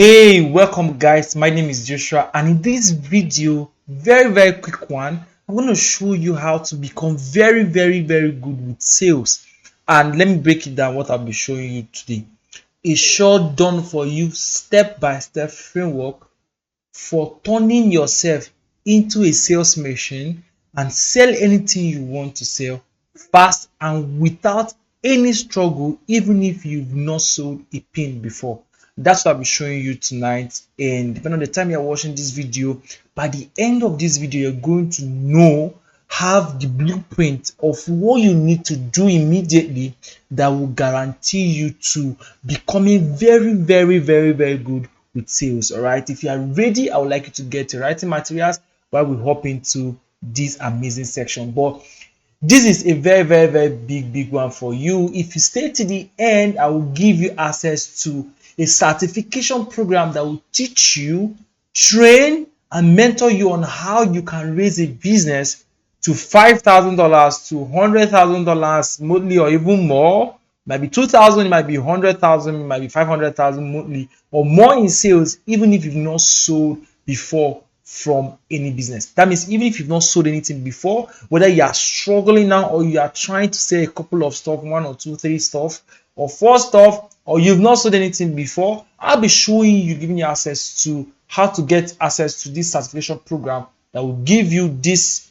Hey, welcome guys. My name is Joshua, and in this video, very quick one, I'm going to show you how to become very good with sales. And let me break it down what I'll be showing you today. A short done for you step-by-step framework for turning yourself into a sales machine and sell anything you want to sell fast and without any struggle, even if you've not sold a pin before. That's what I'll be showing you tonight. And depending on the time you're watching this video, by the end of this video, you're going to have the blueprint of what you need to do immediately that will guarantee you to becoming very good with sales. All right, if you are ready, I would like you to get your writing materials while we hop into this amazing section. But this is a very big one for you. If you stay to the end, I will give you access to a certification program that will teach you, train and mentor you on how you can raise a business to $5,000 to $100,000 monthly, or even more. It might be 2,000, it might be 100,000, it might be 500,000 monthly or more in sales, even if you've not sold before from any business. That means even if you've not sold anything before, whether you are struggling now or you are trying to sell a couple of stuff, one or two, three stuff or four stuff, or you've not sold anything before, I'll be showing you, giving you access to how to get access to this certification program that will give you this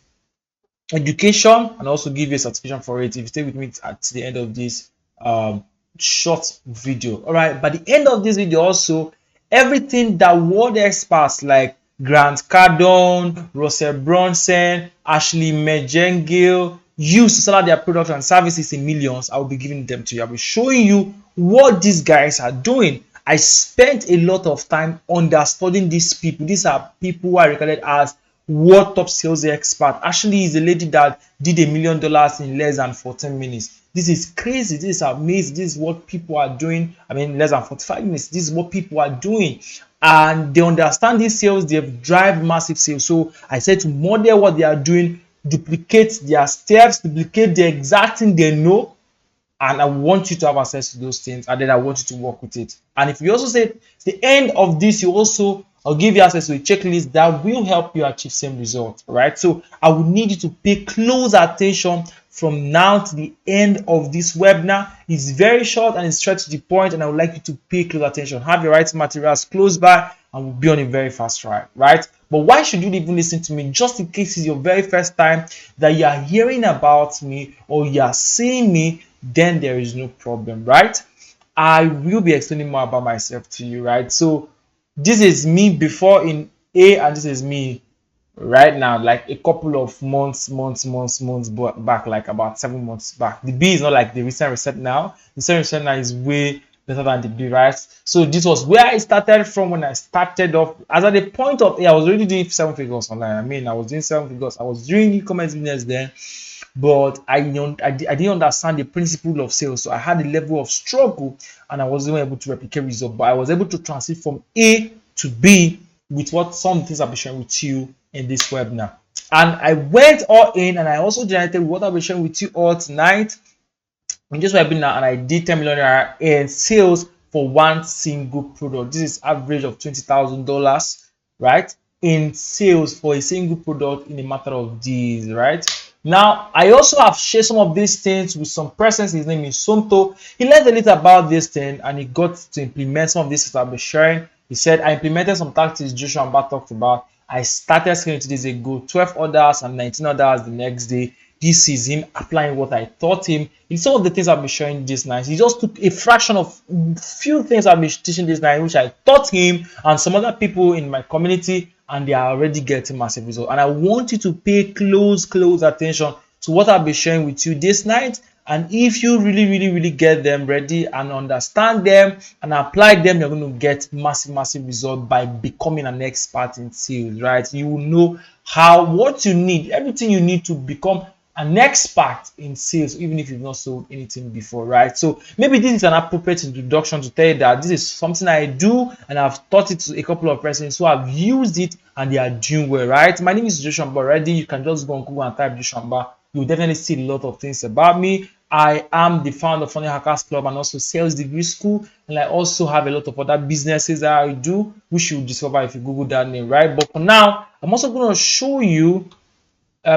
education and also give you a certification for it if you stay with me at the end of this short video. All right, by the end of this video also, everything that world experts like Grant Cardone, Russell Brunson, Ashley Mejengill use to sell out their products and services in millions, I will be giving them to you. I'll be showing you what these guys are doing. I spent a lot of time understanding these people. These are people who are regarded as world top sales expert. Actually, is a lady that did $1 million in less than 14 minutes. This is crazy. This is amazing. This is what people are doing. I mean, less than 45 minutes. This is what people are doing. And they understand these sales. They drive massive sales. So I said to model what they are doing, duplicate their steps, duplicate the exact thing they know, and I want you to have access to those things, and then I want you to work with it. And if you also say at the end of this, I'll give you access to a checklist that will help you achieve same result. Right? So I will need you to pay close attention from now to the end of this webinar. It's very short and it's straight to the point, and I would like you to pay close attention. Have your writing materials close by, and we'll be on a very fast ride. Right? But why should you even listen to me? Just in case it's your very first time that you are hearing about me or you are seeing me, then there is no problem, right? I will be explaining more about myself to you, right? So this is me before in A, and this is me right now, like a couple of months back, like about 7 months back. The B is not like the recent reset now. The recent reset now is way better than the B, right? So this was where I started from when I started off. As at the point of A, I was already doing 7 figures online. I mean, I was doing 7 figures. I was doing e-commerce business then, but I didn't understand the principle of sales. So I had a level of struggle and I wasn't able to replicate results. But I was able to transit from A to B with what some things I'll be sharing with you in this webinar. And I went all in, and I also generated what I'll be sharing with you all tonight in this webinar, and I did 10 million in sales for one single product. This is average of $20,000, right? In sales for a single product in a matter of days, right? Now, I also have shared some of these things with some persons. His name is Somto. He learned a little about this thing and he got to implement some of this that I'll be sharing. He said, I implemented some tactics Joshua and Bat talked about. I started selling 2 days ago, 12 orders and 19 orders the next day. This is him applying what I taught him. In some of the things I'll be showing this night, he just took a fraction of few things I'll be teaching this night, which I taught him and some other people in my community, and they are already getting massive results. And I want you to pay close attention to what I'll be sharing with you this night. And if you really get them ready and understand them and apply them, you're going to get massive result by becoming an expert in sales, right? You will know what you need, everything you need to become an expert in sales, even if you've not sold anything before, right? So maybe this is an appropriate introduction to tell you that this is something I do, and I've taught it to a couple of persons who have used it and they are doing well, right? My name is Joshua, but already you can just go on Google and type Joshua. You'll definitely see a lot of things about me. I am the founder of Funny Hackers Club and also Sales Degree School, and I also have a lot of other businesses that I do, which you will discover if you Google that name, right? But for now, I'm also going to show you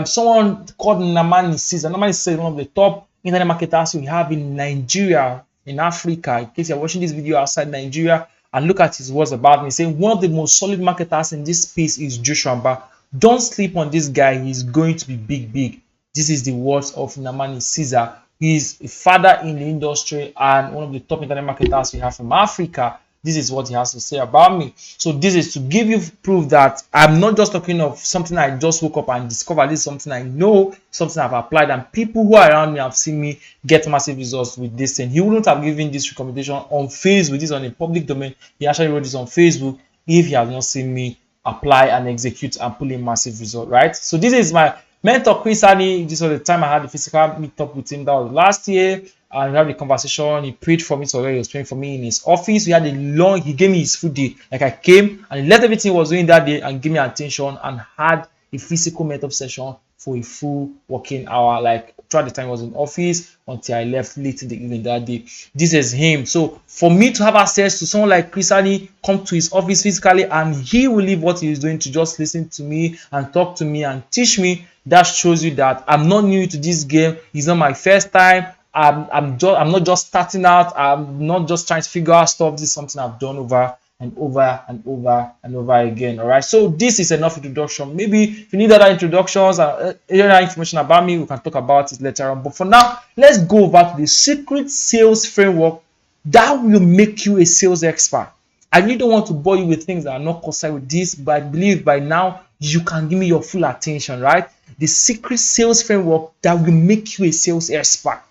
someone called Namani Caesar. Namani Caesar is one of the top internet marketers we have in Nigeria, in Africa. In case you're watching this video outside Nigeria, and look at his words about me, saying one of the most solid marketers in this space is Joshua. Don't sleep on this guy. He's going to be big, big. This is the words of Namani Caesar. He's a father in the industry and one of the top internet marketers we have from Africa. This is what he has to say about me. So this is to give you proof that I'm not just talking of something I just woke up and discovered. This is something I know, something I've applied, and people who are around me have seen me get massive results with this thing. He wouldn't have given this recommendation on Facebook. This is on a public domain. He actually wrote this on Facebook if he has not seen me apply and execute and pull in massive result, right? So this is my mentor Chris Ani. This was the time I had the physical meetup with him. That was last year. And we had the conversation. He prayed for me, so he was praying for me in his office. We had a long, he gave me his full day. Like I came and he left everything he was doing that day and gave me attention and had a physical meetup session for a full working hour, like throughout the time I was in office until I left late in the evening that day. This is him. So for me to have access to someone like Chris Ani, come to his office physically, and he will leave what he is doing to just listen to me and talk to me and teach me, that shows you that I'm not new to this game. It's not my first time. I'm not just starting out. I'm not just trying to figure out stuff. This is something I've done over and over and over and over again. All right, so this is enough introduction. Maybe if you need other introductions or other information about me, we can talk about it later on. But for now, let's go over to the secret sales framework that will make you a sales expert. I really don't want to bore you with things that are not concerned with this, but I believe by now you can give me your full attention, right? The secret sales framework that will make you a sales expert.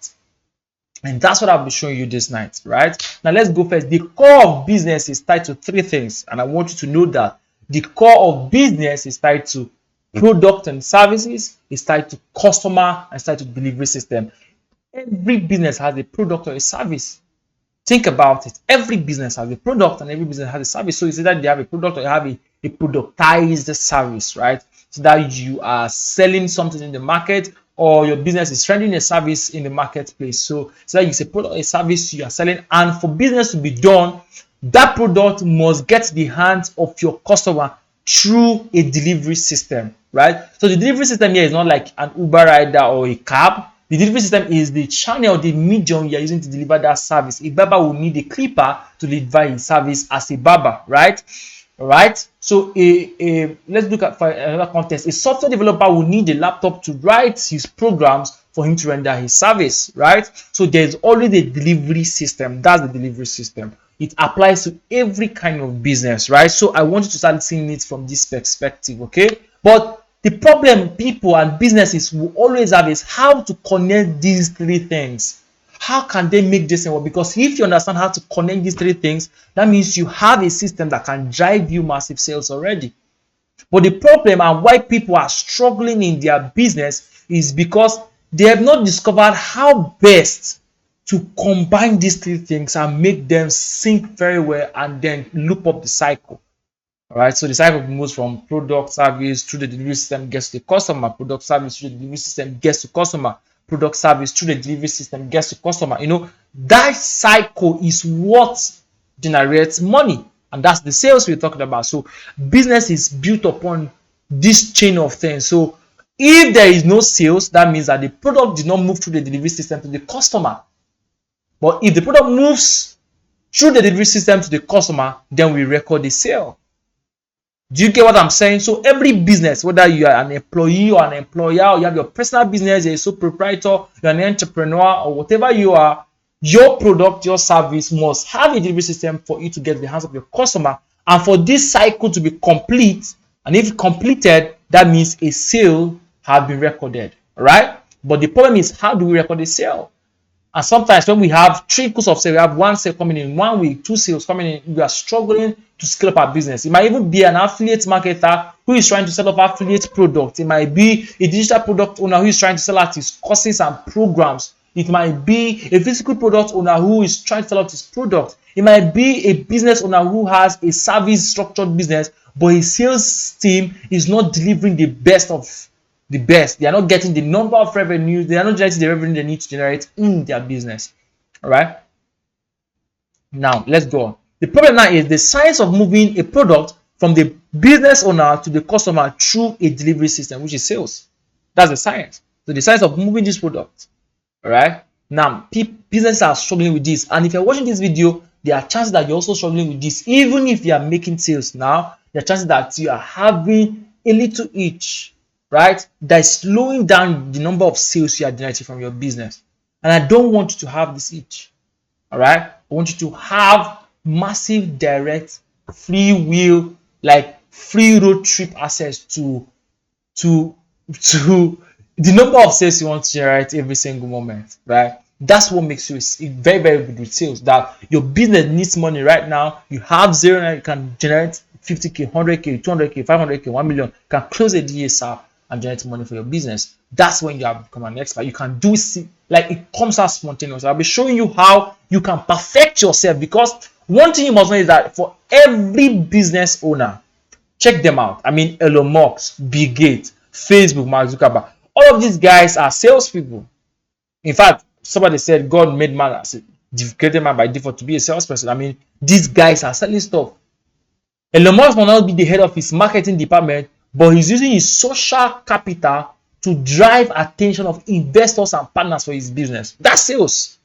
And that's what I'll be showing you this night, right? Now let's go first. The core of business is tied to three things, and I want you to know that the core of business is tied to product and services, is tied to customer, and it's tied to delivery system. Every business has a product or a service. Think about it. Every business has a product and every business has a service. So it's either they have a product or you have a productized service, right? So that you are selling something in the market, or your business is rendering a service in the marketplace. So that it's a product, a service you are selling, and for business to be done, that product must get the hands of your customer through a delivery system, right? So the delivery system here is not like an Uber rider or a cab. The delivery system is the channel, the medium you are using to deliver that service. A barber will need a clipper to deliver his service as a barber, right? All right. So let's look at for another context. A software developer will need a laptop to write his programs for him to render his service, right? So there's always a delivery system. That's the delivery system. It applies to every kind of business, right? So I want you to start seeing it from this perspective, okay? But the problem people and businesses will always have is how to connect these three things. How can they make this work? Because if you understand how to connect these three things, that means you have a system that can drive you massive sales already. But the problem and why people are struggling in their business is because they have not discovered how best to combine these three things and make them sync very well and then loop up the cycle. All right, so the cycle moves from product service through the delivery system, gets to the customer, product service through the delivery system, gets to customer, product service through the delivery system, gets to customer. You know, that cycle is what generates money, and that's the sales we're talking about. So business is built upon this chain of things. So if there is no sales, that means that the product did not move through the delivery system to the customer. But if the product moves through the delivery system to the customer, then we record the sale. Do you get what I'm saying? So every business, whether you are an employee or an employer, or you have your personal business, you're a sole proprietor, you're an entrepreneur, or whatever you are, your product, your service must have a delivery system for you to get the hands of your customer, and for this cycle to be complete. And if completed, that means a sale has been recorded, right? But the problem is, how do we record a sale? And sometimes when we have three courses of sale, we have one sale coming in 1 week, 2 sales coming in, we are struggling to scale up our business. It might even be an affiliate marketer who is trying to sell off affiliate product. It might be a digital product owner who is trying to sell out his courses and programs. It might be a physical product owner who is trying to sell out his product. It might be a business owner who has a service structured business, but his sales team is not delivering the best of the best. They are not getting the number of revenue. They are not generating the revenue they need to generate in their business. All right. Now let's go on. The problem now is the science of moving a product from the business owner to the customer through a delivery system, which is sales. That's the science. So the science of moving this product. All right. Now, businesses are struggling with this, and if you're watching this video, there are chances that you're also struggling with this. Even if you are making sales now, there are chances that you are having a little itch, right? That is slowing down the number of sales you are generating from your business. And I don't want you to have this itch. All right. I want you to have massive direct free will, like free road trip access to to the number of sales you want to generate every single moment, right? That's what makes you very, very good with sales. That your business needs money right now. You have zero, and you can generate 50k, 100k, 200k, 500k, 1 million. You can close a DSR and generate money for your business. That's when you have become an expert. You can do it like it comes out spontaneous. I'll be showing you how you can perfect yourself, because one thing you must know is that for every business owner, check them out. I mean, Elon Musk, Bill Gates, Facebook, Mark Zuckerberg. All of these guys are salespeople. In fact, somebody said God made man as created man by default to be a salesperson. I mean, these guys are selling stuff. Elon Musk may not be the head of his marketing department, but he's using his social capital to drive attention of investors and partners for his business. That's sales.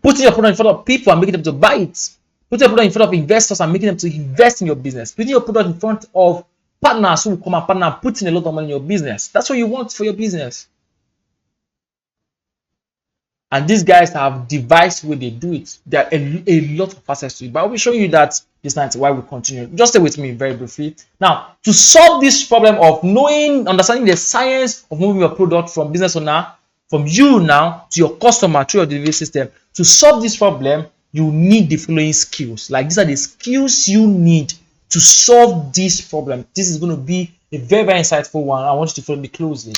Putting your product in front of people and making them to buy it. Putting your product in front of investors and making them to invest in your business. Putting your product in front of partners who will come and partner and put in a lot of money in your business. That's what you want for your business. And these guys have devised where they do it. There are a lot of access to it. But I'll be showing you that this night while we continue. Just stay with me very briefly. Now, to solve this problem of understanding the science of moving your product from business owner, from you now to your customer through your delivery system, to solve this problem, you need the following skills. Like, these are the skills you need to solve this problem. This is going to be a very, very insightful one. I want you to follow me closely.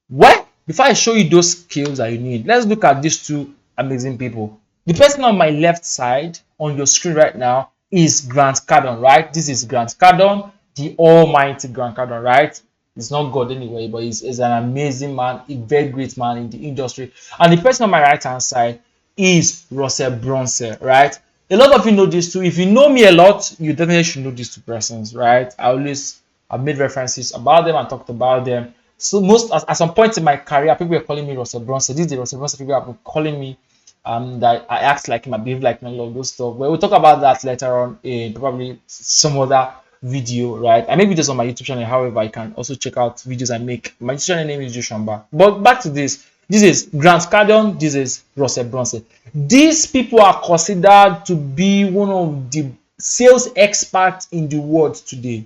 Well, before I show you those skills that you need, let's look at these two amazing people. The person on my left side on your screen right now is Grant Cardone, right? This is Grant Cardone, the almighty Grant Cardone, right? He's not God anyway, but he's an amazing man, a very great man in the industry. And the person on my right hand side is Russell Brunson, right? A lot of you know these two. If you know me a lot, you definitely should know these two persons, right? I've made references about them and talked about them. So at some point in my career, people were calling me Russell Brunson. This is the Russell Brunson people have been calling me. That I act like him, I behave like him, all those stuff. But we'll talk about that later on in probably some other video, right? I make videos on my YouTube channel. However, you can also check out videos I make. My YouTube channel name is Joshua. But back to this. This is Grant Cardone. This is Russell Brunson. These people are considered to be one of the sales experts in the world today.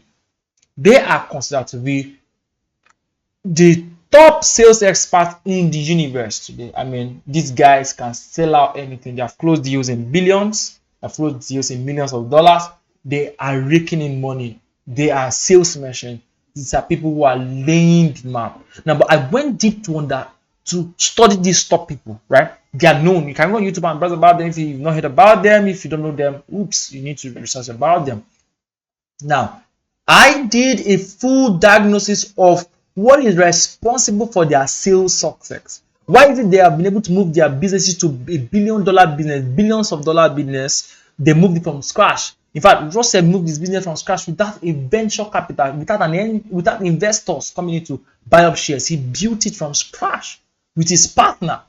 They are considered to be the top sales expert in the universe today. I mean, these guys can sell out anything. They have closed deals in billions. They have closed deals in millions of dollars. They are raking in money. They are sales machines. These are people who are laying the map. Now, but I went deep to study these top people, right? They are known. You can go on YouTube and browse about them. If you've not heard about them, if you don't know them, oops, you need to research about them. Now, I did a full diagnosis of what is responsible for their sales success. Why is it they have been able to move their businesses to $1 billion business, billions of dollar business? They moved it from scratch. In fact, Russell moved his business from scratch without a venture capital, without investors coming in to buy up shares. He built it from scratch with his partner.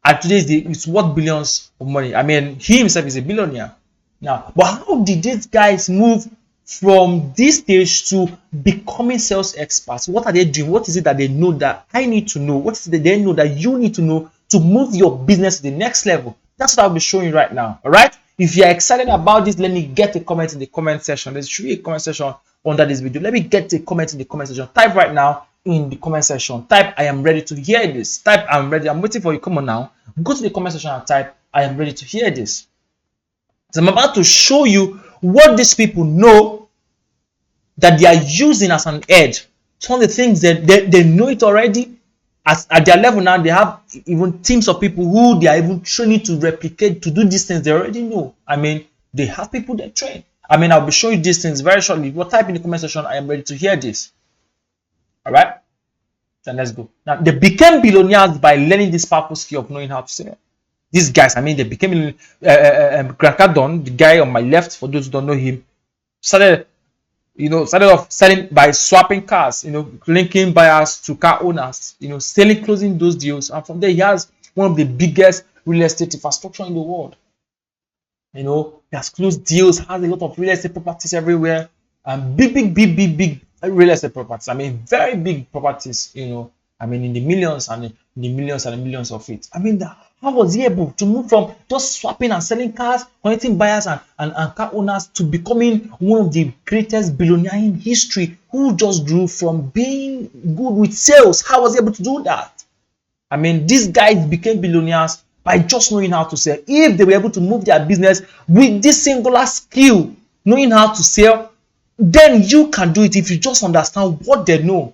And today it's worth billions of money. I mean, he himself is a billionaire now. But how did these guys move from this stage to becoming sales experts? What are they doing? What is it that they know that I need to know? What is it that they know that you need to know to move your business to the next level? That's what I'll be showing you right now. All right. If you're excited about this, let me get a comment in the comment section. There should be a comment section under this video. Let me get a comment in the comment section. Type right now in the comment section. Type, I am ready to hear this. Type, I'm ready. I'm waiting for you. Come on now. Go to the comment section and type, I am ready to hear this. So I'm about to show you what these people know that they are using as an edge. Some of the things that they know it already. At their level now, they have even teams of people who they are even training to replicate, to do these things they already know. I mean, they have people they train. I mean, I'll be showing you these things very shortly. But type in the comment section, I am ready to hear this. All right, then let's go. Now, they became billionaires by learning this powerful skill of knowing how to sell. These guys, I mean, they became Grant Cardone, the guy on my left, for those who don't know him, started started off selling by swapping cars, linking buyers to car owners, selling, closing those deals. And from there, he has one of the biggest real estate infrastructure in the world. He has closed deals, has a lot of real estate properties everywhere, and big real estate properties. I mean, very big properties, I mean, in the millions and in the millions and the millions of it. I mean, how was he able to move from just swapping and selling cars, connecting buyers and car owners, to becoming one of the greatest billionaires in history, who just grew from being good with sales? How was he able to do that? I mean, these guys became billionaires by just knowing how to sell. If they were able to move their business with this singular skill, knowing how to sell, then you can do it if you just understand what they know.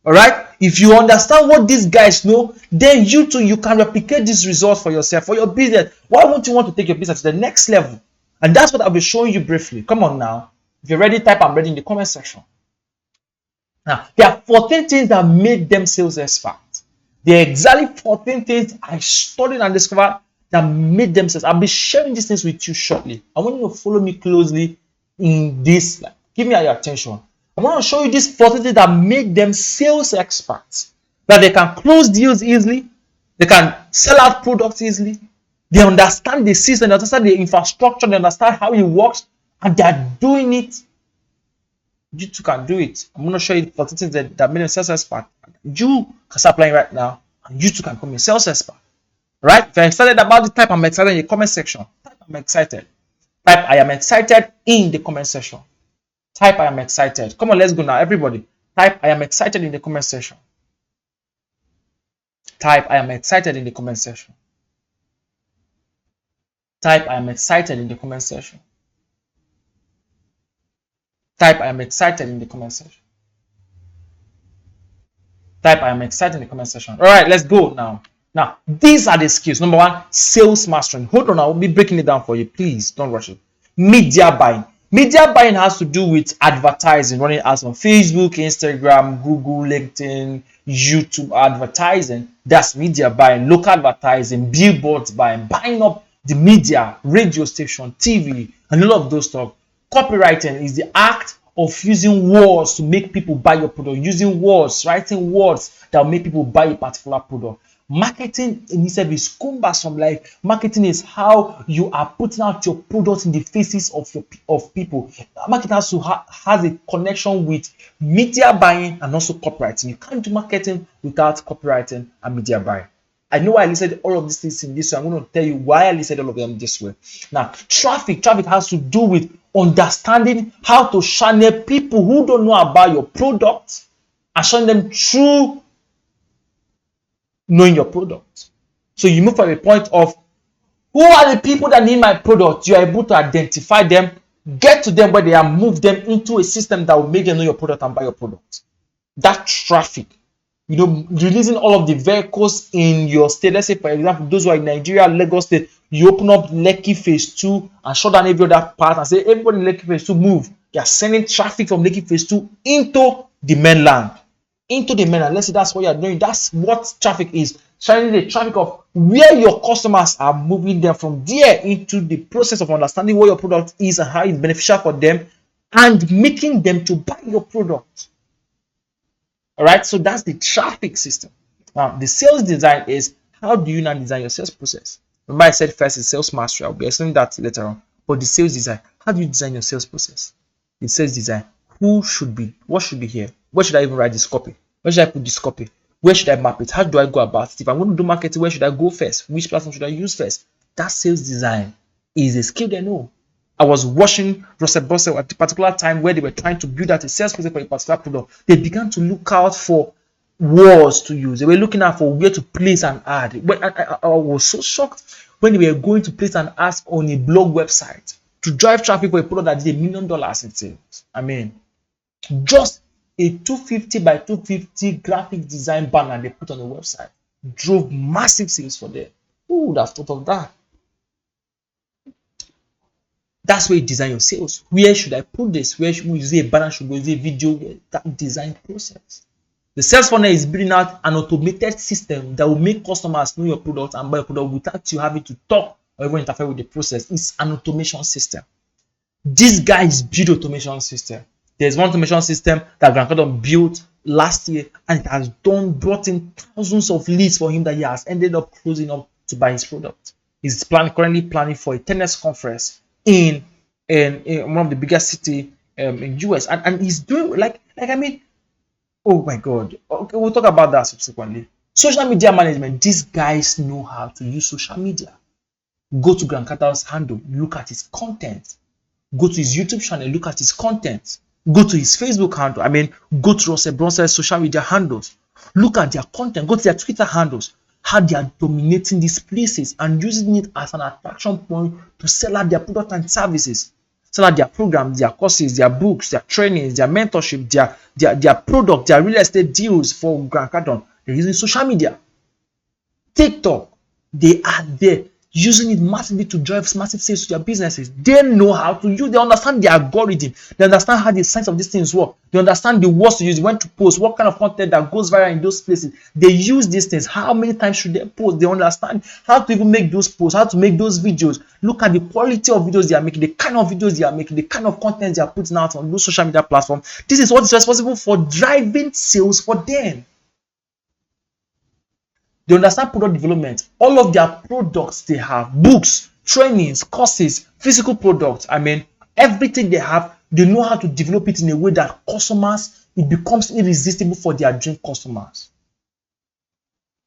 All right, if you understand what these guys know, then you too, you can replicate this result for yourself, for your business. Why won't you want to take your business to the next level? And that's what I'll be showing you briefly. Come on now, if you're ready, type I'm ready in the comment section. Now, there are 14 things that made them sales experts. There are exactly 14 things I studied and discovered that made them sales. I'll be sharing these things with you shortly. I want you to follow me closely in this. Give me your attention. I want to show you these 14 things that make them sales experts. That they can close deals easily, they can sell out products easily, they understand the system, they understand the infrastructure, they understand how it works, and they are doing it. You too can do it. I'm going to show you 14 things that made them sales expert. You can start applying right now, and you too can become a sales expert. Right? If you're excited about it, type I'm excited in the comment section. Type I'm excited. Type I am excited in the comment section. Type I am excited. Come on, let's go now, everybody. Type I am excited in the comment section. Type I am excited in the comment section. Type I am excited in the comment section. Type I am excited in the comment section. Type I am excited in the comment section. All right, let's go now. Now, these are the skills. Number one, sales mastering. Hold on, I'll be breaking it down for you. Please don't rush it. Media buying. Media buying has to do with advertising, running ads on Facebook, Instagram, Google, LinkedIn, YouTube advertising. That's media buying. Local advertising, billboards buying up the media, radio station, TV, and a lot of those stuff. Copywriting is the act of using words to make people buy your product, using words, writing words that will make people buy a particular product. Marketing in itself is cumbersome. Like, marketing is how you are putting out your product in the faces of people. Marketing has a connection with media buying and also copywriting. You can't do marketing without copywriting and media buying. I know I listed all of these things in this way. I'm going to tell you why I listed all of them this way. Now, traffic has to do with understanding how to channel people who don't know about your product and showing them through knowing your product. So you move from a point of who are the people that need my product, you are able to identify them, get to them where they are, move them into a system that will make them know your product and buy your product. That traffic, releasing all of the vehicles in your state. Let's say, for example, those who are in Nigeria, Lagos State, you open up Lekki Phase 2 and shut down every other part and say, everybody in Lekki Phase 2 move. You are sending traffic from Lekki Phase 2 into the mainland. Let's say that's what you're doing. That's what traffic is. Shining the traffic of where your customers are, moving them from there into the process of understanding what your product is and how it's beneficial for them, and making them to buy your product. All right, so that's the traffic system. Now, the sales design is how do you now design your sales process? Remember, I said first is sales mastery. I'll be explaining that later on. But the sales design, how do you design your sales process? The sales design, what should be here? Where should I even write this copy? Where should I put this copy? Where should I map it? How do I go about it? If I'm going to do marketing, where should I go first? Which platform should I use first? That sales design is a skill they know. I was watching Russell Brunson at a particular time where they were trying to build out a sales process for a particular product. They began to look out for words to use. They were looking out for where to place an ad. I was so shocked when they were going to place an ad on a blog website to drive traffic for a product that did $1 million in sales. I mean, just a 250 by 250 graphic design banner they put on the website drove massive sales for them. Who would have thought of that? That's where you design your sales. Where should I put this? Where should we use a banner? Should we use a video? That design process. The sales funnel is building out an automated system that will make customers know your product and buy your product without you having to talk or even interfere with the process. It's an automation system. This guy is built automation system. There's one automation system that Grant Cardone built last year, and it has brought in thousands of leads for him that he has ended up closing up to buy his product. He's currently planning for a 10x conference in one of the biggest city in US, and he's doing oh my god. Okay, we'll talk about that subsequently. Social media management. These guys know how to use social media. Go to Grant Cardone's handle, look at his content. Go to his YouTube channel, look at his content. Go to his Facebook handle. Go to Russell Brunson's social media handles. Look at their content. Go to their Twitter handles. How they are dominating these places and using it as an attraction point to sell out their product and services. Sell out their programs, their courses, their books, their trainings, their mentorship, their product, their real estate deals for Grant Cardone. They're using social media. TikTok, they are there using it massively to drive massive sales to their businesses. They know how to use. They understand the algorithm. They understand how the science of these things work. They understand the words to use, when to post, what kind of content that goes viral in those places. They use these things. How many times should they post? They understand how to even make those posts, how to make those videos. Look at the quality of videos they are making, the kind of videos they are making, the kind of content they are putting out on those social media platforms. This is what is responsible for driving sales for them. They understand product development. All of their products they have, books, trainings, courses, physical products. Everything they have, they know how to develop it in a way that it becomes irresistible for their dream customers.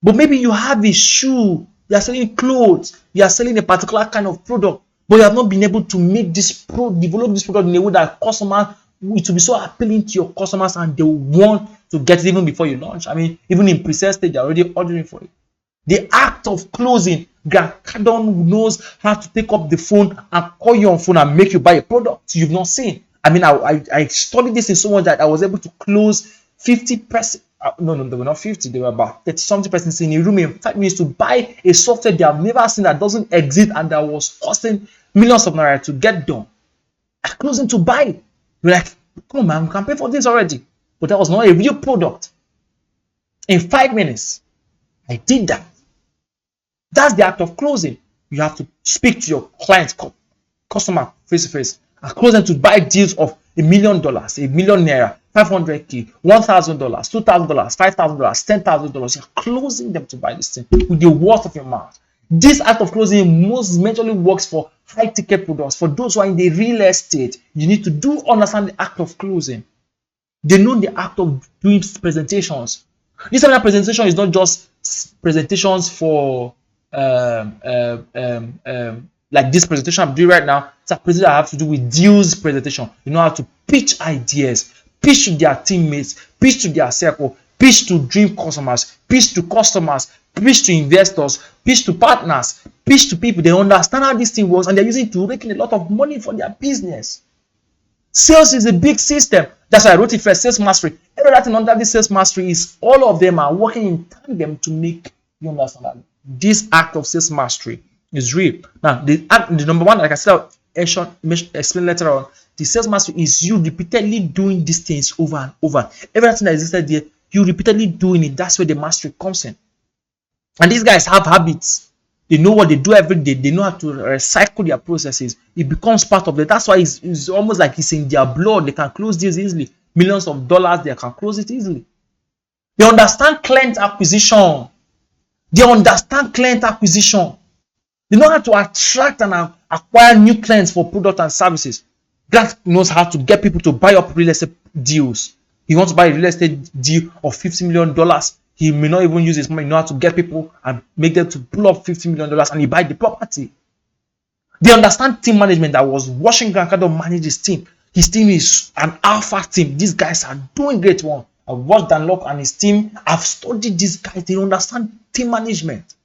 But maybe you have a shoe, you are selling clothes, you are selling a particular kind of product, but you have not been able to make develop this product in a way that it will be so appealing to your customers and they want to get it even before you launch. Even in pre-sale stage, they're already ordering for it. The act of closing, Grant Cardone knows how to take up the phone and call you on phone and make you buy a product you've not seen. I studied this in so much that I was able to close 50%. No, they were not 50. They were about 30-something persons in a room in 5 minutes to buy a software they have never seen, that doesn't exist, and that was costing millions of naira to get done. I closed them to buy it. You're like, come on, man, we can pay for this already. But that was not a real product. In 5 minutes, I did that. That's the act of closing. You have to speak to your client, customer face to face, and close them to buy deals of $1 million, $1 million naira, 500K, $1,000, $2,000, $5,000, $10,000. You're closing them to buy this thing with the words of your mouth. This act of closing most majorly works for high ticket products. For those who are in the real estate, you need to understand the act of closing. They know the act of doing presentations. This kind of presentation is not just presentations for like this presentation I'm doing right now. It's a presentation I have to do with deals presentation. You know how to pitch ideas, pitch to their teammates, pitch to their circle, pitch to dream customers, pitch to customers, pitch to investors, pitch to partners, pitch to people. They understand how this thing works and they're using it to make a lot of money for their business. Sales is a big system. That's why I wrote it first, sales mastery. Every other thing under this sales mastery is all of them are working in tandem to make you understand that this act of sales mastery is real. Now, the number one, like I said, explain later on, the sales mastery is you repeatedly doing these things over and over. Everything that existed there, you repeatedly doing it. That's where the mastery comes in. And these guys have habits. They know what they do every day. They know how to recycle their processes. It becomes part of it. That's why it's almost like it's in their blood. They can close deals easily. Millions of dollars, they can close it easily. They understand client acquisition. They understand client acquisition. They know how to attract and acquire new clients for product and services. Grant knows how to get people to buy up real estate deals. He wants to buy a real estate deal of $50 million. He may not even use his money. He knows how to get people and make them to pull up $50 million and he buy the property. They understand team management. I was watching Grant Cardone manage his team. His team is an alpha team. These guys are doing great one. I've watched Dan Locke and his team. I've studied these guys. They understand team management.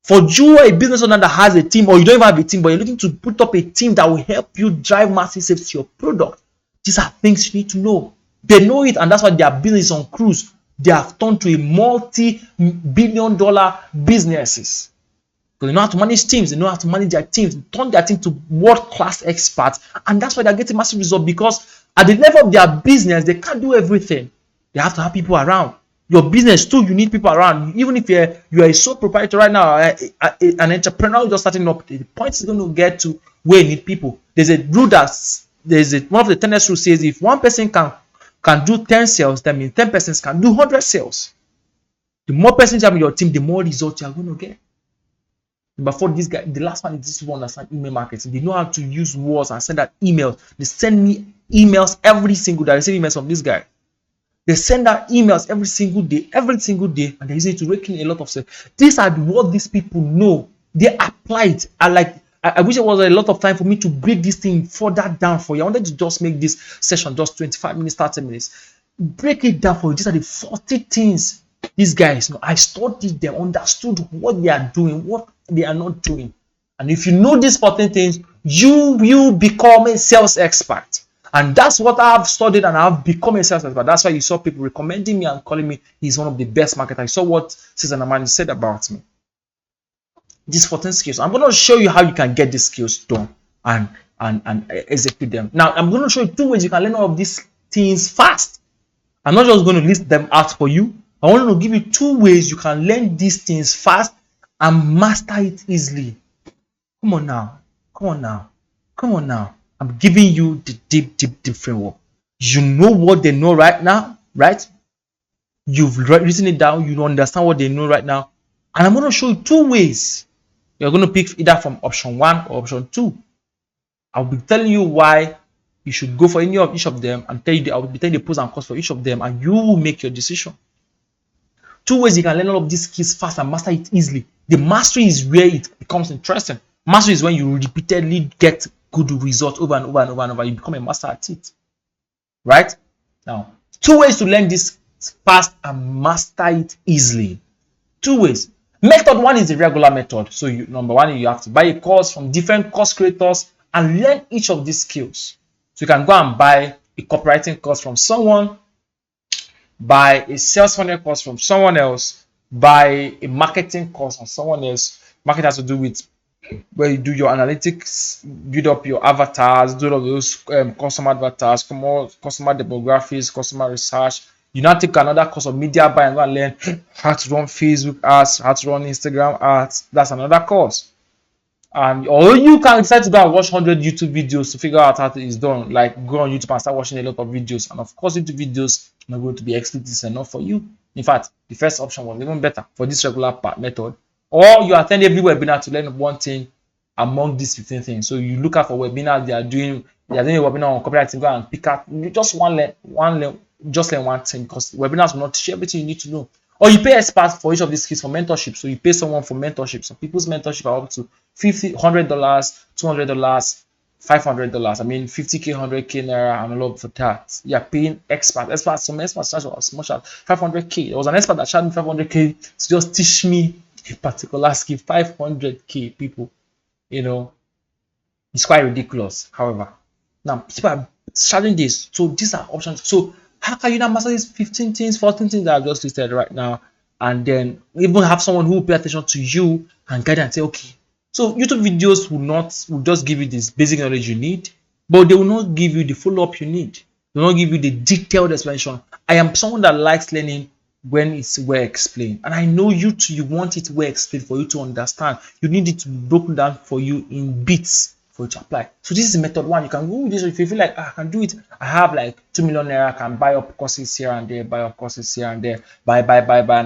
For you, a business owner that has a team, or you don't even have a team, but you're looking to put up a team that will help you drive massive sales to your product, these are things you need to know. They know it, and that's why their business is on cruise. They have turned to a multi-billion-dollar businesses. Because they know how to manage teams, they know how to manage their teams, turn their team to world-class experts, and that's why they're getting massive results. Because at the level of their business, they can't do everything. They have to have people around. Your business too, you need people around. Even if you're a sole proprietor right now, an entrepreneur just starting up, the point is going to get to where you need people. There's a rule one of the tennis rules says if one person can do 10 sales, that means 10 persons can do 100 sales. The more persons you have in your team, the more results you are going to get. Number 4, this guy, the last one is this people understand email marketing. They know how to use words and send out emails. They send me emails every single day. I receive emails from this guy. They send out emails every single day, and they're using it to rake in a lot of sales. These are what these people know. They apply it. I wish there was a lot of time for me to break this thing further down for you. I wanted to just make this session just 25 minutes, 30 minutes. Break it down for you. These are the 40 things these guys know. I studied them, understood what they are doing, what they are not doing. And if you know these 14 things, you will become a sales expert. And that's what I've studied, and I've become a sales expert. That's why you saw people recommending me and calling me he's one of the best marketers. You saw what Cesar Namani said about me. These 14 skills. I'm going to show you how you can get these skills done and execute them. Now, I'm going to show you 2 ways you can learn all of these things fast. I'm not just going to list them out for you. I want to give you 2 ways you can learn these things fast and master it easily. Come on now. I'm giving you the deep framework. You know what they know right now, right? You've written it down. You understand what they know right now. And I'm going to show you 2 ways. You're going to pick either from option 1 or option 2. I'll be telling you why you should go for any of each of them, and I'll be telling you the pros and cons for each of them, and you will make your decision. 2 ways you can learn all of these skills fast and master it easily. The mastery is where it becomes interesting. Mastery is when you repeatedly get good results over and over. You become a master at it. Right? Now, 2 ways to learn this fast and master it easily. 2 ways. Method 1 is the regular method. So number 1, you have to buy a course from different course creators and learn each of these skills. So you can go and buy a copywriting course from someone, buy a sales funnel course from someone else, buy a marketing course from someone else. Marketing has to do with where you do your analytics, build up your avatars, do all those customer avatars, customer demographics, customer research. You now take another course of media buy and learn how to run Facebook ads, how to run Instagram ads. That's another course. Or you can decide to go and watch 100 YouTube videos to figure out how it is done. Like go on YouTube and start watching a lot of videos. And of course, YouTube videos are not going to be explicit enough for you. In fact, the first option was even better for this regular method. Or you attend every webinar to learn one thing among these 15 things. So you look out for webinars they are doing a webinar on copywriting, go and pick up just learn one thing, because webinars will not teach you everything you need to know. Or you pay experts for each of these skills for mentorship. So you pay someone for mentorship. Some people's mentorship are up to $50, $100, $200, $500. I mean, 50K, 100K naira, and a lot for that. You're paying experts. Some experts charge as much as 500K. There was an expert that charged me 500K to just teach me a particular skill. 500K, people. You know, it's quite ridiculous. However, now people are charging this. So these are options. So how can you now master these 15 things, 14 things that I've just listed right now, and then even have someone who will pay attention to you and guide and say, okay. So YouTube videos will just give you this basic knowledge you need, but they will not give you the follow-up you need. They will not give you the detailed explanation. I am someone that likes learning when it's well explained, and I know you too. You want it well explained for you to understand. You need it to be broken down for you in bits for you to apply. So this is method 1. You can go with this. If you feel like I can do it, I have like 2 million naira, I can buy up courses here and there, buy and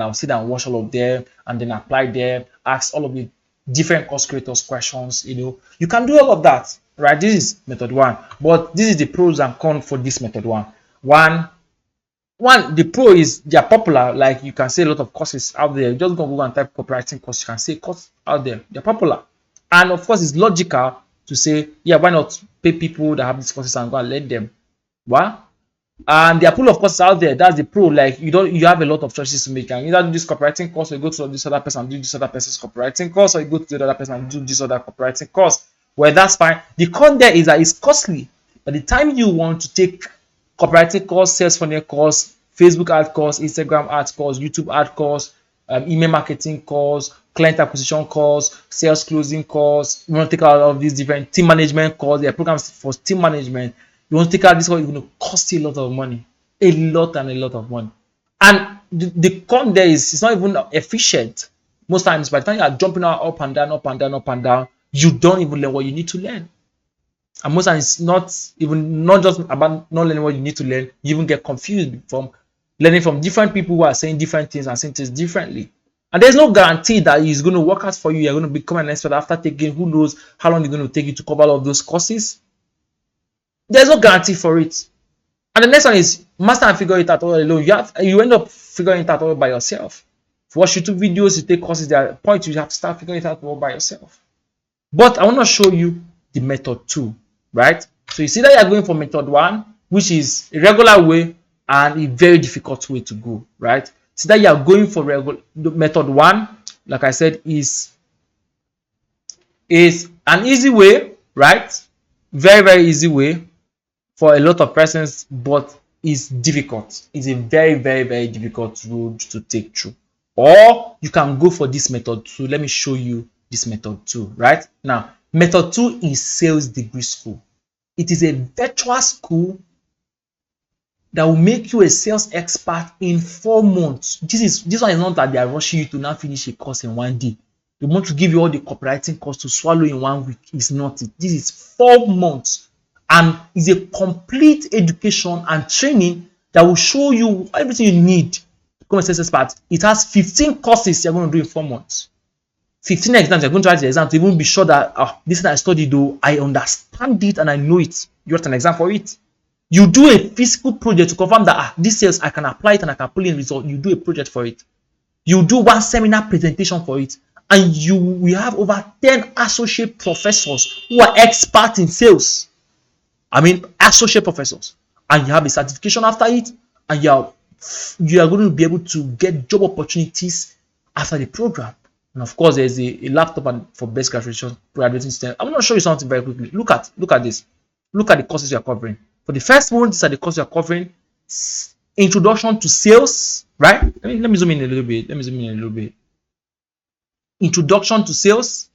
I'll sit down and watch all of them and then apply them, ask all of the different course creators questions. You can do all of that, right? This is method 1, but this is the pros and cons for this method 1. One, the pro is they are popular. Like you can see a lot of courses out there. Just go Google and type copywriting course. You can see courses out there. They're popular, and of course, it's logical to say, yeah, why not pay people that have these courses and go and let them? Why? And there are pool of courses out there. That's the pro. Like you have a lot of choices to make. You can either do this copywriting course, or you go to this other person and do this other person's copywriting course, or you go to the other person and do this other copywriting course. Well, that's fine. The con there is that it's costly. By the time you want to take copywriting course, sales funnel course, Facebook ad course, Instagram ad course, YouTube ad course, email marketing calls, client acquisition calls, sales closing calls. You want to take out all of these different team management calls. There are programs for team management. You want to take out this call, it's going to cost you a lot of money, a lot and a lot of money. And the con there is it's not even efficient. Most times, by the time you are jumping up and down, up and down, up and down, you don't even learn what you need to learn. And most times, it's not just about not learning what you need to learn. You even get confused from learning from different people who are saying different things and saying things differently. And there's no guarantee that it's going to work out for you. You're going to become an expert after taking who knows how long it's going to take you to cover all of those courses. There's no guarantee for it. And the next one is master and figure it out all alone. You end up figuring it out all by yourself. If you watch YouTube videos, you take courses, there are points you have to start figuring it out all by yourself. But I want to show you the method 2, right? So you see that you're going for method 1, which is a regular way and a very difficult way to go, right? See that you are going for method 1, like I said, is an easy way, right? Very, very easy way for a lot of persons, but it's difficult. It's a very, very, very difficult road to take through. Or you can go for this method 2. Let me show you this method 2, right? Now, method 2 is sales degree school. It is a virtual school that will make you a sales expert in 4 months. This one is not that they are rushing you to now finish a course in 1 day. They want to give you all the copywriting course to swallow in 1 week. It's not it. This is 4 months. And it's a complete education and training that will show you everything you need to become a sales expert. It has 15 courses you're going to do in 4 months. 15 exams you're going to write the exam to even be sure that this thing I studied, though, I understand it and I know it. You write an exam for it. You do a physical project to confirm that this sales I can apply it and I can pull in result. You do a project for it. You do 1 seminar presentation for it. And we have over 10 associate professors who are experts in sales. I mean, associate professors, and you have a certification after it, and you are going to be able to get job opportunities after the program. And of course, there's a laptop and for best graduating students. I'm going to show you something very quickly. Look at this. Look at the courses you are covering. For the first one, these are the courses you are covering. Introduction to sales, right? Let me zoom in a little bit. Introduction to sales,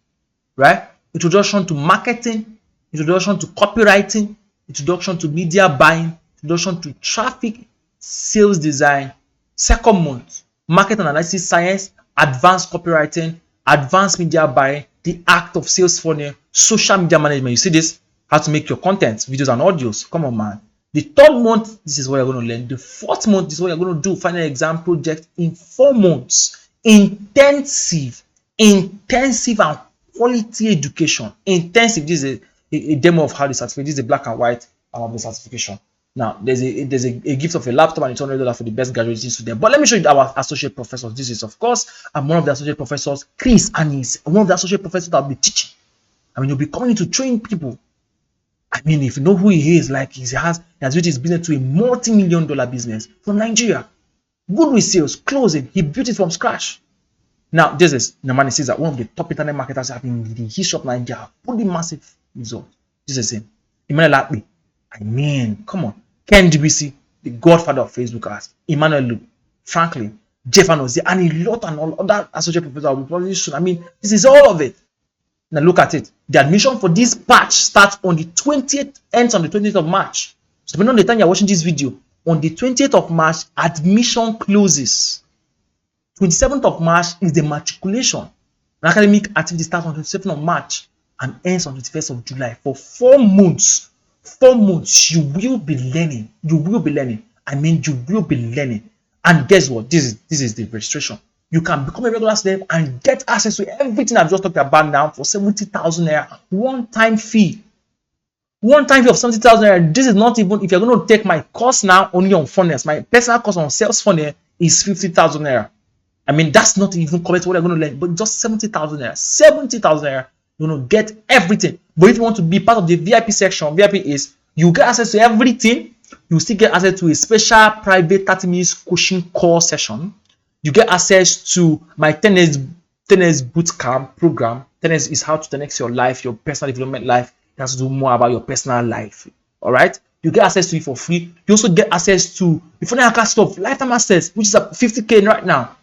right? Introduction to marketing, introduction to copywriting, introduction to media buying, introduction to traffic sales design. Second month, market analysis science, advanced copywriting, advanced media buying, the act of sales funnel, social media management. You see this? How to make your content, videos and audios. Come on, man. The third month, this is what you're going to learn. The fourth month, this is what you're going to do. Final exam project in 4 months. Intensive and quality education. Intensive. This is a demo of how the certificate. This is a black and white of the certification. Now, there's a gift of a laptop and it's $100 for the best graduating student. But let me show you our associate professors. This is, of course, I'm one of the associate professors, Chris, and he's one of the associate professors that will be teaching. I mean, you'll be coming to train people. I mean, if you know who he is, like he has built his business to a multi-million-dollar business from Nigeria. Good with sales, closing. He built it from scratch. Now, this is Namani says that one of the top internet marketers have in the history of Nigeria. Pretty massive result. This is him. Emmanuel Lakby. I mean, come on. Ken DBC, the godfather of Facebook ads. Emmanuel Lu, Franklin, Jeff Anozie, and a lot and all other associate professors will be probably soon. I mean, this is all of it. Now look at it. The admission for this batch starts on the 20th, ends on the 20th of March. So depending on the time you're watching this video, on the 20th of March, admission closes. 27th of March is the matriculation. An academic activity starts on 27th of March and ends on 21st of July. For 4 months, 4 months, you will be learning. You will be learning. I mean, you will be learning. And guess what? This is the registration. You can become a regular student and get access to everything I've just talked about now for 70,000 naira. One-time fee. One-time fee of 70,000 naira. This is not even, if you're going to take my course now only on funnels, my personal course on sales funnel is 50,000 naira. I mean, that's not even compared to what you're going to learn, but just 70,000 naira. 70,000 naira. You're going to get everything. But if you want to be part of the VIP section, VIP is you get access to everything. You still get access to a special private 30 minutes coaching call session. You get access to my 10S bootcamp program. 10S is how to 10x your life, your personal development life. It has to do more about your personal life. All right. You get access to it for free. You also get access to the funnel hacker stuff, lifetime access, which is at 50K right now.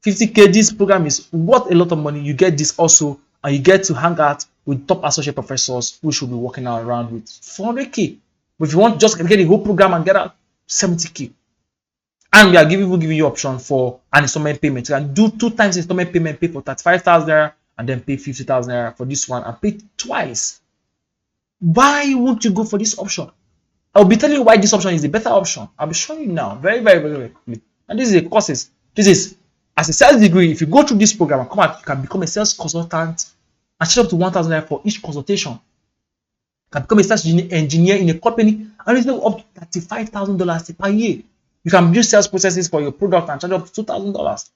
50K. This program is worth a lot of money. You get this also, and you get to hang out with top associate professors who should be working around with 400K. But if you want just get the whole program and get out 70K, and we are giving you option for an installment payment. You can do 2 times installment payment, pay for 35,000 naira and then pay 50,000 naira for this one and pay twice. Why won't you go for this option? I'll be telling you why this option is the better option. I'll be showing you now very quickly. And this is a courses. This is as a sales degree. If you go through this program and come out, you can become a sales consultant and charge up to 1,000 naira for each consultation. You can become a sales engineer in a company and receive up to $35,000 per year. You can build sales processes for your product and charge up to $2,000.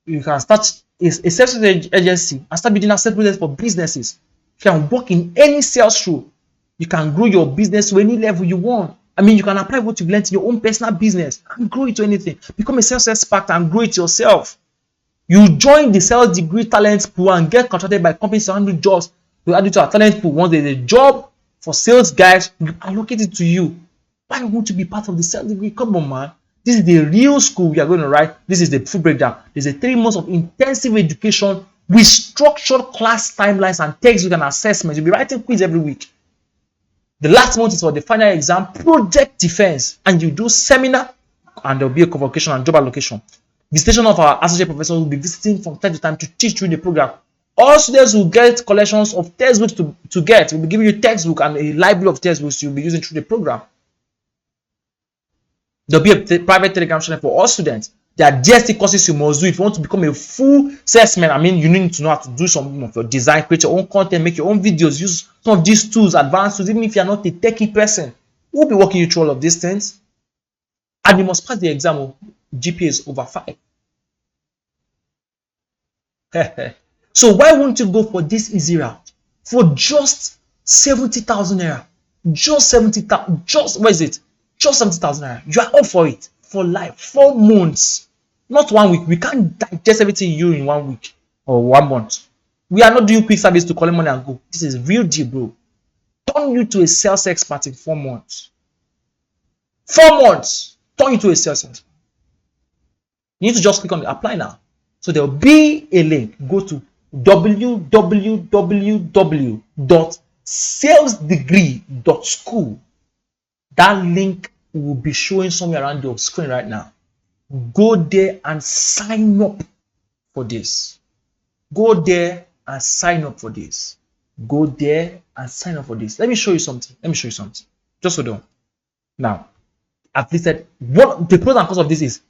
You can start a sales agency and start building a sales process for businesses. You can work in any sales role. You can grow your business to any level you want. I mean, you can apply what you've learned in your own personal business and grow it to anything. Become a sales expert and grow it yourself. You join the sales degree talent pool and get contracted by companies to handle jobs. To add it to our talent pool. Once there's a job for sales guys, we allocate it to you. Why won't you be part of the sales degree? Come on, man. This is the real school we are going to write. This is the full breakdown. There's a 3 months of intensive education with structured class timelines and textbook and assessments. You'll be writing quiz every week. The last month is for the final exam, project defense, and you do seminar, and there'll be a convocation and job allocation. Visitation of our associate professors will be visiting from time to time to teach you the program. All students will get collections of textbooks to get. We'll be giving you textbook and a library of textbooks you'll be using through the program. There'll be a private Telegram channel for all students. There are DST courses you must do if you want to become a full salesman. I mean, you need to know how to do some of your design, create your own content, make your own videos, use some of these tools, advanced tools, even if you are not a techie person. We'll be walking you through all of these things. And you must pass the exam. GPA is over 5. So why won't you go for this easy route? For just 70,000 naira. Just 70,000. Just, what is it? Just 70,000 naira. You are all for it. For life. 4 months. Not 1 week. We can't digest everything you in 1 week or 1 month. We are not doing quick service to collect money and go. This is real deal, bro. Turn you to a sales expert in 4 months. 4 months. Turn you to a sales expert. You need to just click on the apply now. So there will be a link. Go to www.salesdegree.school. That link will be showing somewhere around your screen right now. Go there and sign up for this. Go there and sign up for this. Go there and sign up for this. Let me show you something. Just hold on. Now, I've listed what the pros and cons of this is.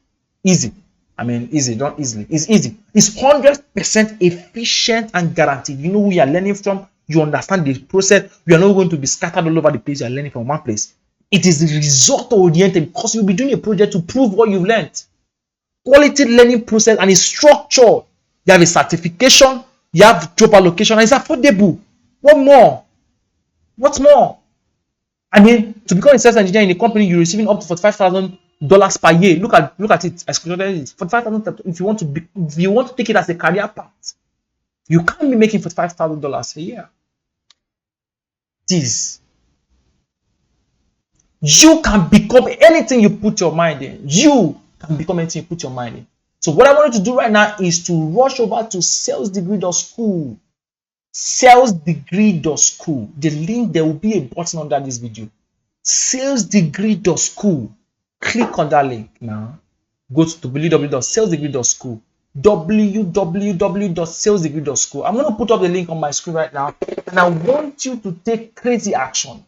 Easy. I mean, easy, not easily. It's easy. It's 100% efficient and guaranteed. You know who you are learning from. You understand the process. You are not going to be scattered all over the place. You are learning from one place. It is result oriented because you'll be doing a project to prove what you've learned. Quality learning process and it's structured. You have a certification. You have job allocation. And it's affordable. What more? What more? I mean, to become a sales engineer in a company, you're receiving up to $45,000 per year. Look at it. I screenshotted it. $45,000. If you want to take it as a career path, you can't be making $45,000 a year. You can become anything you put your mind in. You can become anything you put your mind in. So what I want you to do right now is to rush over to salesdegree.school. Salesdegree.school. The link, there will be a button under this video. Salesdegree.school. Click on that link now. Go to www.salesdegree.school. www.salesdegree.school. I'm going to put up the link on my screen right now, and I want you to take crazy action.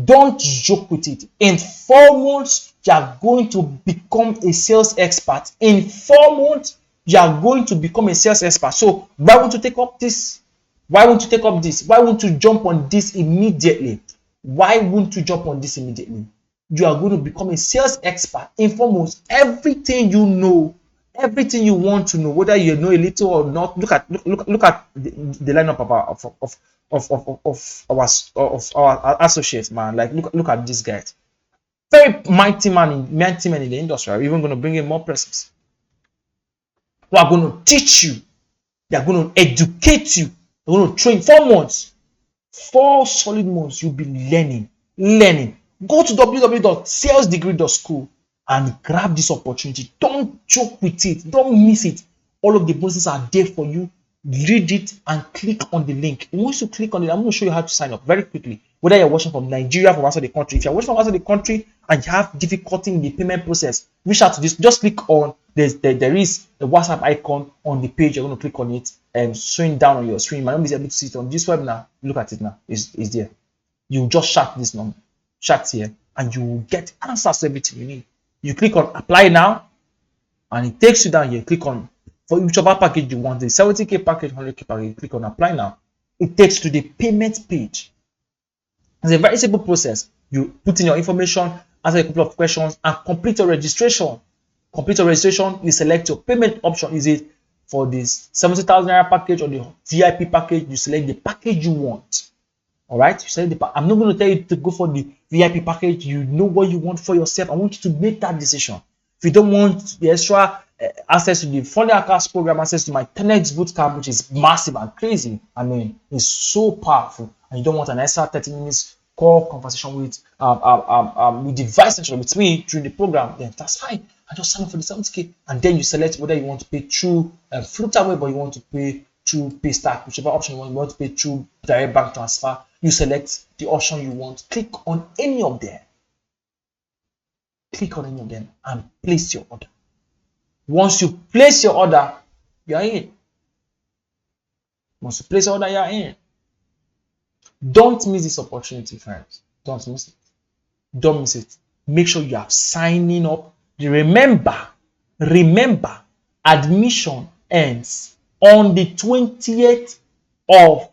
Don't joke with it. In 4 months, you are going to become a sales expert. In 4 months, you are going to become a sales expert. So why won't you take up this? Why won't you take up this? Why won't you jump on this immediately? Why won't you jump on this immediately? You are going to become a sales expert in 4 months. Everything you know, everything you want to know, whether you know a little or not. Look at the lineup of our associates, man. Like look at these guys. Very mighty men in the industry. Are even going to bring in more persons who are going to teach you. They are going to educate you. They're going to train 4 months. 4 solid months. You'll be learning. Go to www.salesdegree.school and grab this opportunity. Don't joke with it. Don't miss it. All of the bonuses are there for you. Read it and click on the link. Once you click on it, I'm going to show you how to sign up very quickly. Whether you're watching from Nigeria, from outside the country. If you're watching from outside the country and you have difficulty in the payment process, reach out to this. Just click on there is the WhatsApp icon on the page. You're going to click on it and showing down on your screen. You might not be able to see it on this webinar. Look at it now. It's there. You just chat this number, chat here, and you will get answers to everything you need. You click on apply now, and it takes you down here. Click on for whichever package you want, the 70k package, 100k package. Click on apply now. It takes to the payment page. It's a very simple process. You put in your information, answer a couple of questions, and complete your registration. Complete your registration. You select your payment option. Is it for this 70,000 naira package or the VIP package? You select the package you want. All right. You select the. I'm not going to tell you to go for the VIP package. You know what you want for yourself. I want you to make that decision. If you don't want the extra access to the Funding Accounts program, access to my 10x bootcamp, which is massive and crazy. I mean, it's so powerful, and you don't want an extra 30 minutes call conversation with the vice chancellor with me during the program, then that's fine. I just sign up for the 70k, and then you select whether you want to pay through Flutterwave or you want to pay through Paystack, whichever option you want to pay through direct bank transfer. You select the option you want. Click on any of them. Click on any of them and place your order. Once you place your order, you are in. Once you place your order, you are in. Don't miss this opportunity, friends. Don't miss it. Don't miss it. Make sure you are signing up. Remember, admission ends on the 20th of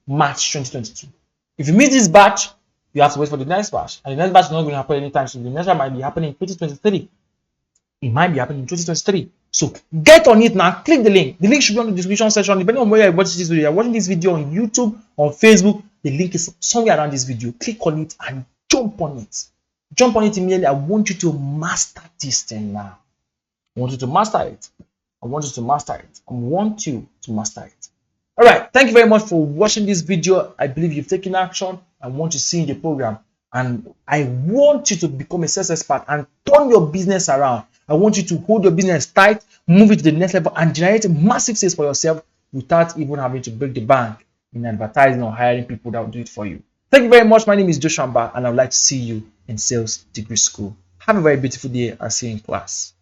March 2022. If you miss this batch, you have to wait for the next batch. And the next batch is not going to happen anytime soon. The next batch might be happening in 2023. It might be happening in 2023. So get on it now. Click the link. The link should be on the description section. Depending on where you're watching this video, you're watching this video on YouTube, on Facebook, the link is somewhere around this video. Click on it and jump on it. Jump on it immediately. I want you to master this thing now. I want you to master it. I want you to master it. I want you to master it. All right. Thank you very much for watching this video. I believe you've taken action. I want to see the program. And I want you to become a sales expert and turn your business around. I want you to hold your business tight, move it to the next level, and generate massive sales for yourself without even having to break the bank in advertising or hiring people that will do it for you. Thank you very much. My name is Joshua, and I would like to see you in Sales Degree School. Have a very beautiful day. I'll see you in class.